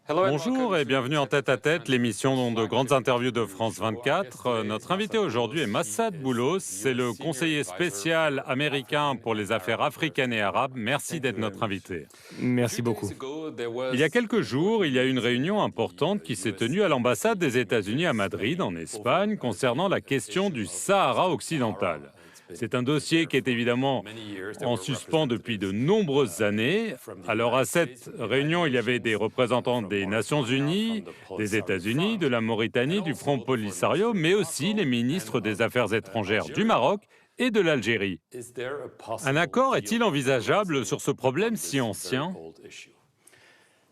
Bonjour et bienvenue en tête-à-tête, l'émission dont de grandes interviews de France 24. Notre invité aujourd'hui est Massad Boulos, c'est le conseiller spécial américain pour les affaires africaines et arabes. Merci d'être notre invité. Merci beaucoup. Il y a quelques jours, il y a eu une réunion importante qui s'est tenue à l'ambassade des États-Unis à Madrid, en Espagne, concernant la question du Sahara occidental. C'est un dossier qui est évidemment en suspens depuis de nombreuses années. Alors à cette réunion, il y avait des représentants des Nations Unies, des États-Unis, de la Mauritanie, du Front Polisario, mais aussi les ministres des Affaires étrangères du Maroc et de l'Algérie. Un accord est-il envisageable sur ce problème si ancien ?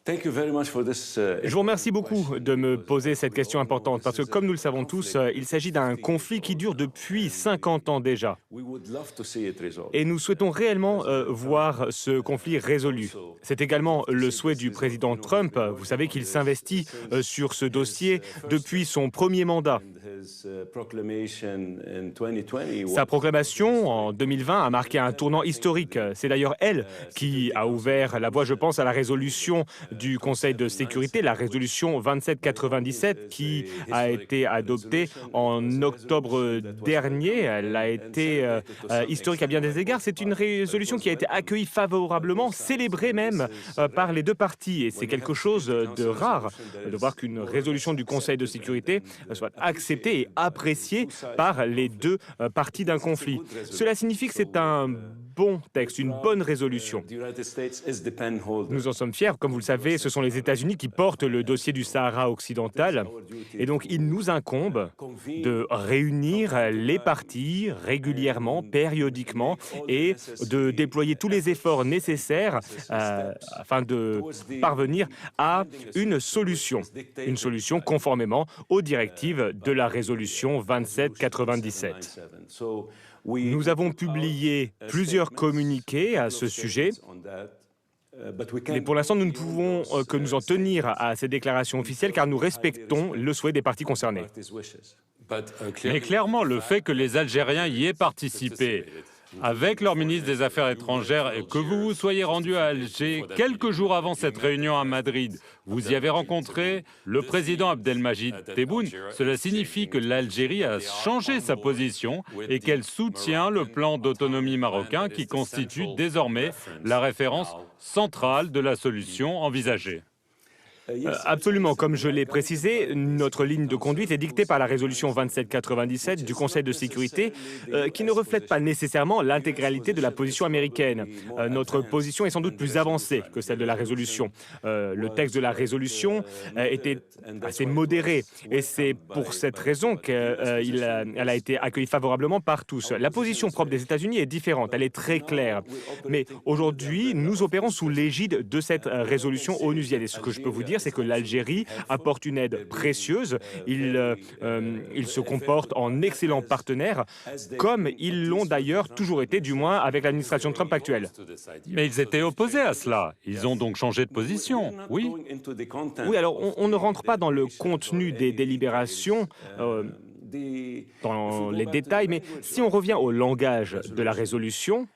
Je vous remercie beaucoup de me poser cette question importante parce que, comme nous le savons tous, il s'agit d'un conflit qui dure depuis 50 ans déjà. Et nous souhaitons réellement voir ce conflit résolu. C'est également le souhait du président Trump. Vous savez qu'il s'investit sur ce dossier depuis son premier mandat. Sa proclamation en 2020 a marqué un tournant historique. C'est d'ailleurs elle qui a ouvert la voie, je pense, à la résolution du Conseil de sécurité, la résolution 2797 qui a été adoptée en octobre dernier. Elle a été historique à bien des égards. C'est une résolution qui a été accueillie favorablement, célébrée même par les deux parties. Et c'est quelque chose de rare de voir qu'une résolution du Conseil de sécurité soit acceptée et appréciée par les deux parties d'un conflit. Cela signifie que c'est un bon texte, une bonne résolution. Nous en sommes fiers. Comme vous le savez, ce sont les États-Unis qui portent le dossier du Sahara occidental. Et donc, il nous incombe de réunir les parties régulièrement, périodiquement, et de déployer tous les efforts nécessaires afin de parvenir à une solution conformément aux directives de la résolution 2797. Nous avons publié plusieurs communiqués à ce sujet, mais pour l'instant, nous ne pouvons que nous en tenir à ces déclarations officielles car nous respectons le souhait des parties concernées. Mais clairement, le fait que les Algériens y aient participé, avec leur ministre des Affaires étrangères, et que vous vous soyez rendu à Alger quelques jours avant cette réunion à Madrid, vous y avez rencontré le président Abdelmadjid Tebboune. Cela signifie que l'Algérie a changé sa position et qu'elle soutient le plan d'autonomie marocain qui constitue désormais la référence centrale de la solution envisagée. Absolument. Comme je l'ai précisé, notre ligne de conduite est dictée par la résolution 2797 du Conseil de sécurité qui ne reflète pas nécessairement l'intégralité de la position américaine. Notre position est sans doute plus avancée que celle de la résolution. Le texte de la résolution était assez modéré et c'est pour cette raison qu'elle a été accueillie favorablement par tous. La position propre des États-Unis est différente, elle est très claire. Mais aujourd'hui, nous opérons sous l'égide de cette résolution onusienne. Et ce que je peux vous dire, c'est que l'Algérie apporte une aide précieuse. Il se comporte en excellent partenaire, comme ils l'ont d'ailleurs toujours été, du moins avec l'administration Trump actuelle. Mais ils étaient opposés à cela. Ils ont donc changé de position, oui. Oui, alors on ne rentre pas dans le contenu des délibérations, dans les détails, mais si on revient au langage de la résolution,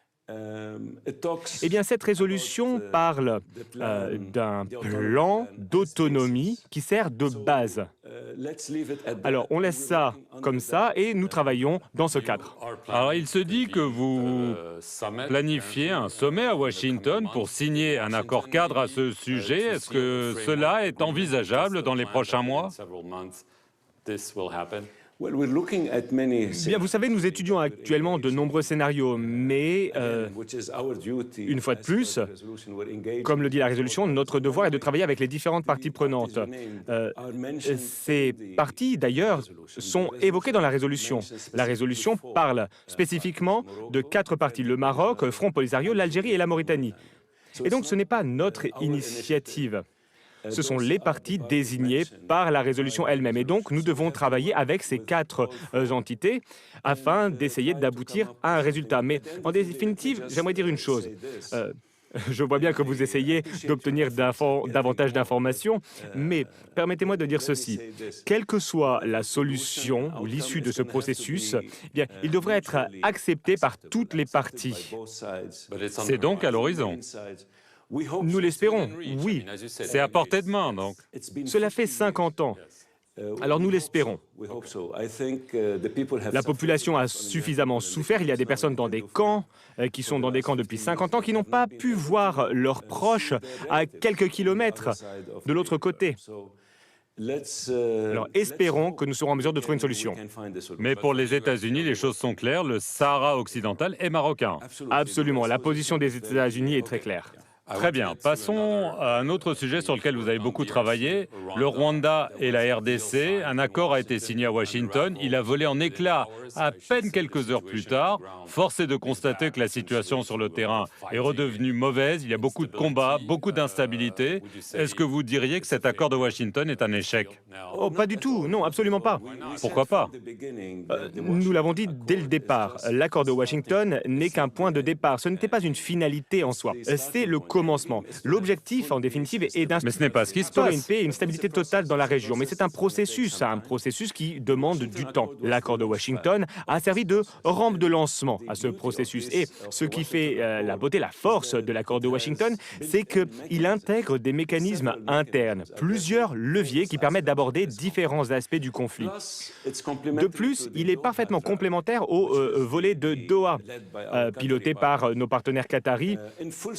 eh bien, cette résolution parle d'un plan d'autonomie qui sert de base. Alors, on laisse ça comme ça et nous travaillons dans ce cadre. Alors, il se dit que vous planifiez un sommet à Washington pour signer un accord cadre à ce sujet. Est-ce que cela est envisageable dans les prochains mois ? Bien, vous savez, nous étudions actuellement de nombreux scénarios, mais une fois de plus, comme le dit la résolution, notre devoir est de travailler avec les différentes parties prenantes. Ces parties, d'ailleurs, sont évoquées dans la résolution. La résolution parle spécifiquement de 4 parties, le Maroc, Front Polisario, l'Algérie et la Mauritanie. Et donc, ce n'est pas notre initiative. Ce sont les parties désignées par la résolution elle-même. Et donc, nous devons travailler avec ces 4 entités afin d'essayer d'aboutir à un résultat. Mais en définitive, j'aimerais dire une chose. Je vois bien que vous essayez d'obtenir davantage d'informations, mais permettez-moi de dire ceci. Quelle que soit la solution ou l'issue de ce processus, eh bien, il devrait être accepté par toutes les parties. C'est donc à l'horizon. Nous l'espérons, oui. C'est à portée de main, donc. Cela fait 50 ans. Alors nous l'espérons. La population a suffisamment souffert. Il y a des personnes dans des camps, qui sont dans des camps depuis 50 ans, qui n'ont pas pu voir leurs proches à quelques kilomètres de l'autre côté. Alors espérons que nous serons en mesure de trouver une solution. Mais pour les États-Unis, les choses sont claires, le Sahara occidental est marocain. Absolument, la position des États-Unis est très claire. Très bien, passons à un autre sujet sur lequel vous avez beaucoup travaillé, le Rwanda et la RDC. Un accord a été signé à Washington, il a volé en éclats à peine quelques heures plus tard. Force est de constater que la situation sur le terrain est redevenue mauvaise, il y a beaucoup de combats, beaucoup d'instabilité. Est-ce que vous diriez que cet accord de Washington est un échec? Oh, pas du tout, non, absolument pas. Pourquoi pas? Nous l'avons dit dès le départ, l'accord de Washington n'est qu'un point de départ, ce n'était pas une finalité en soi, c'est le commencement. L'objectif, en définitive, est Mais ce n'est pas ce qui se d'instaurer une passe. paix et une stabilité totale dans la région. Mais c'est un processus qui demande du temps. L'accord de Washington a servi de rampe de lancement à ce processus. Et ce qui fait la beauté, la force de l'accord de Washington, c'est qu'il intègre des mécanismes internes, plusieurs leviers qui permettent d'aborder différents aspects du conflit. De plus, il est parfaitement complémentaire au volet de Doha, piloté par nos partenaires qataris,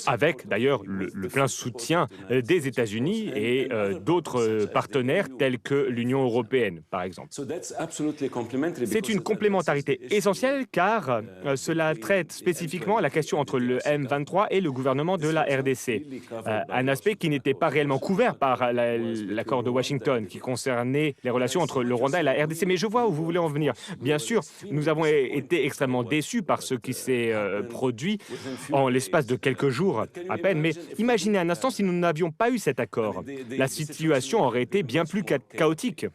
avec d'ailleurs le plein soutien des États-Unis et d'autres partenaires tels que l'Union européenne, par exemple. C'est une complémentarité essentielle car cela traite spécifiquement la question entre le M23 et le gouvernement de la RDC. Un aspect qui n'était pas réellement couvert par l'accord de Washington, qui concernait les relations entre le Rwanda et la RDC. Mais je vois où vous voulez en venir. Bien sûr, nous avons été extrêmement déçus par ce qui s'est produit en l'espace de quelques jours à peine. Mais imaginez un instant si nous n'avions pas eu cet accord. La situation aurait été bien plus chaotique.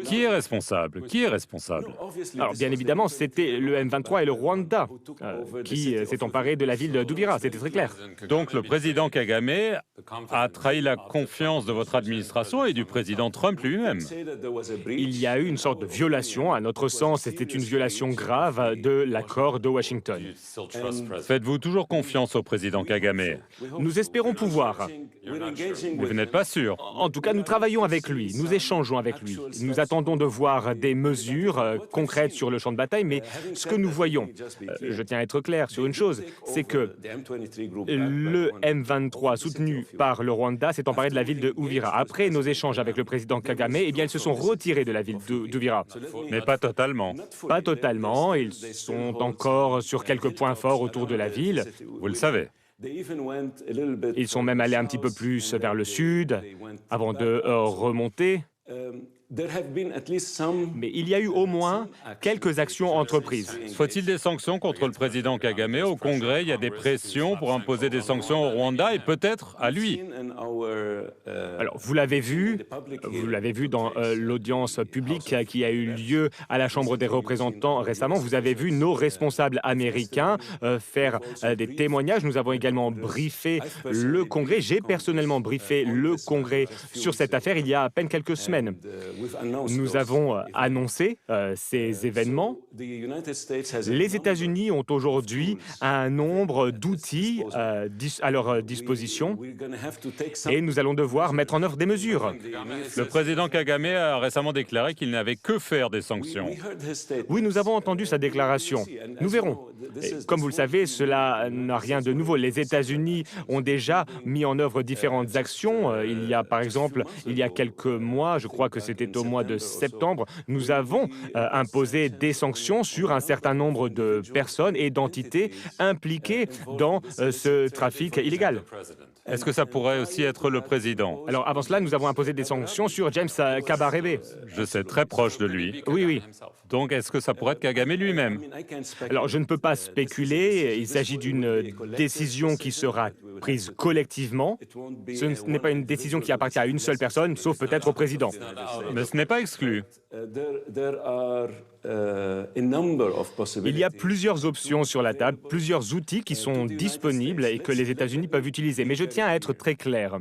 Qui est responsable? Qui est responsable? Alors, bien évidemment, c'était le M23 et le Rwanda qui s'est emparé de la ville d'Uvira, c'était très clair. Donc le président Kagame a trahi la confiance de votre administration et du président Trump lui-même. Il y a eu une sorte de violation, à notre sens, c'était une violation grave de l'accord de Washington. Faites-vous toujours confiance au président Kagame? Nous espérons pouvoir. Vous n'êtes pas sûr? En tout cas, nous travaillons avec lui, nous échangeons avec lui. Nous attendons de voir des mesures concrètes sur le champ de bataille, mais ce que nous voyons, je tiens à être clair sur une chose, c'est que le M23 soutenu par le Rwanda s'est emparé de la ville de Uvira. Après nos échanges avec le président Kagame, eh bien, ils se sont retirés de la ville d'Uvira. Mais pas totalement. Pas totalement, ils sont encore sur quelques points forts autour de la ville. Vous le savez. Ils sont même allés un petit peu plus vers le sud avant de remonter. Mais il y a eu au moins quelques actions entreprises. Faut-il des sanctions contre le président Kagame? Au Congrès, il y a des pressions pour imposer des sanctions au Rwanda et peut-être à lui. Alors, vous l'avez vu dans l'audience publique qui a eu lieu à la Chambre des représentants récemment. Vous avez vu nos responsables américains faire des témoignages. Nous avons également briefé le Congrès. J'ai personnellement briefé le Congrès sur cette affaire il y a à peine quelques semaines. Nous avons annoncé ces événements. Les États-Unis ont aujourd'hui un nombre d'outils à leur disposition et nous allons devoir mettre en œuvre des mesures. Le président Kagame a récemment déclaré qu'il n'avait que faire des sanctions. Oui, nous avons entendu sa déclaration. Nous verrons. Et comme vous le savez, cela n'a rien de nouveau. Les États-Unis ont déjà mis en œuvre différentes actions. Il y a, par exemple, il y a quelques mois, je crois que c'était au mois de septembre, nous avons imposé des sanctions sur un certain nombre de personnes et d'entités impliquées dans ce trafic illégal. Est-ce que ça pourrait aussi être le président? Alors avant cela, nous avons imposé des sanctions sur James Kabarebe. Je sais, très proche de lui. Oui, oui. Donc est-ce que ça pourrait être Kagame lui-même? Alors je ne peux pas spéculer, il s'agit d'une décision qui sera prise collectivement. Ce n'est pas une décision qui appartient à une seule personne, sauf peut-être au président. Mais ce n'est pas exclu. Il y a plusieurs options sur la table, plusieurs outils qui sont disponibles et que les États-Unis peuvent utiliser. Mais je tiens à être très clair.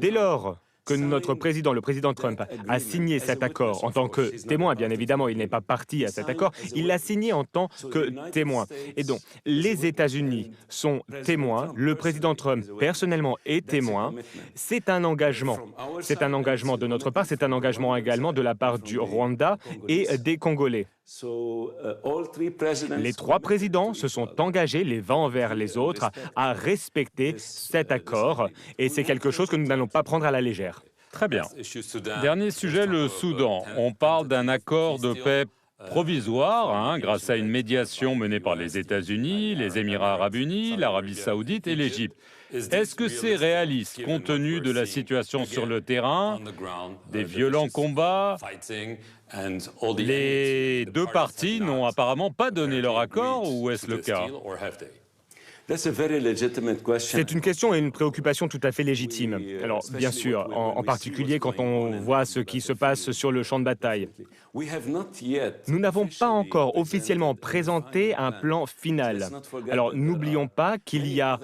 Dès lors que notre président, le président Trump, a signé cet accord en tant que témoin. Bien évidemment, il n'est pas parti à cet accord. Il l'a signé en tant que témoin. Et donc, les États-Unis sont témoins. Le président Trump, personnellement, est témoin. C'est un engagement. C'est un engagement de notre part. C'est un engagement également de la part du Rwanda et des Congolais. Les trois présidents se sont engagés les uns envers les autres à respecter cet accord et c'est quelque chose que nous n'allons pas prendre à la légère. Très bien. Dernier sujet, le Soudan. On parle d'un accord de paix provisoire, grâce à une médiation menée par les États-Unis, les Émirats arabes unis, l'Arabie saoudite et l'Égypte. Est-ce que c'est réaliste, compte tenu de la situation sur le terrain, des violents combats? Les deux parties n'ont apparemment pas donné leur accord, ou est-ce le cas? C'est une question et une préoccupation tout à fait légitime. Alors, bien sûr, en particulier quand on voit ce qui se passe sur le champ de bataille. Nous n'avons pas encore officiellement présenté un plan final. Alors, n'oublions pas qu'il y a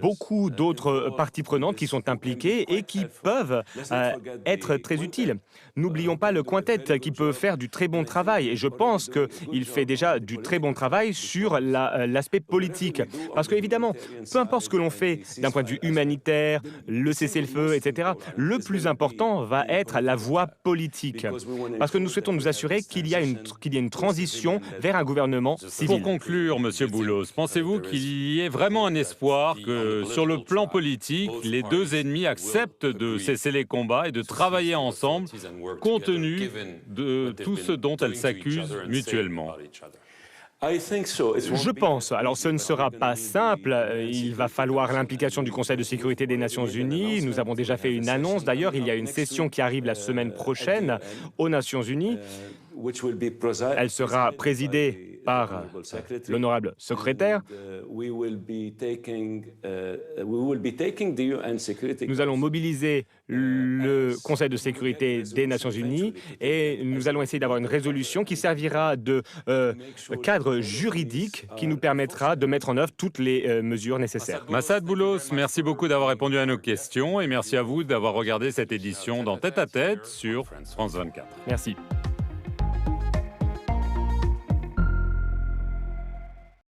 beaucoup d'autres parties prenantes qui sont impliquées et qui peuvent être très utiles. N'oublions pas le quintet qui peut faire du très bon travail. Et je pense qu'il fait déjà du très bon travail sur l'aspect politique. Parce qu'évidemment, peu importe ce que l'on fait d'un point de vue humanitaire, le cessez-le-feu, etc., le plus important va être la voie politique. Parce que nous souhaitons nous assurer qu'il y a une transition vers un gouvernement civil. Pour conclure, Monsieur Boulos, pensez-vous qu'il y ait vraiment un espoir que, sur le plan politique, les deux ennemis acceptent de cesser les combats et de travailler ensemble, compte tenu de tout ce dont elles s'accusent mutuellement? Je pense. Alors, ce ne sera pas simple. Il va falloir l'implication du Conseil de sécurité des Nations Unies. Nous avons déjà fait une annonce. D'ailleurs, il y a une session qui arrive la semaine prochaine aux Nations Unies. Elle sera présidée par l'honorable secrétaire. Nous allons mobiliser le Conseil de sécurité des Nations Unies et nous allons essayer d'avoir une résolution qui servira de cadre juridique qui nous permettra de mettre en œuvre toutes les mesures nécessaires. Massad Boulos, merci beaucoup d'avoir répondu à nos questions et merci à vous d'avoir regardé cette édition dans Tête à Tête sur France 24. Merci.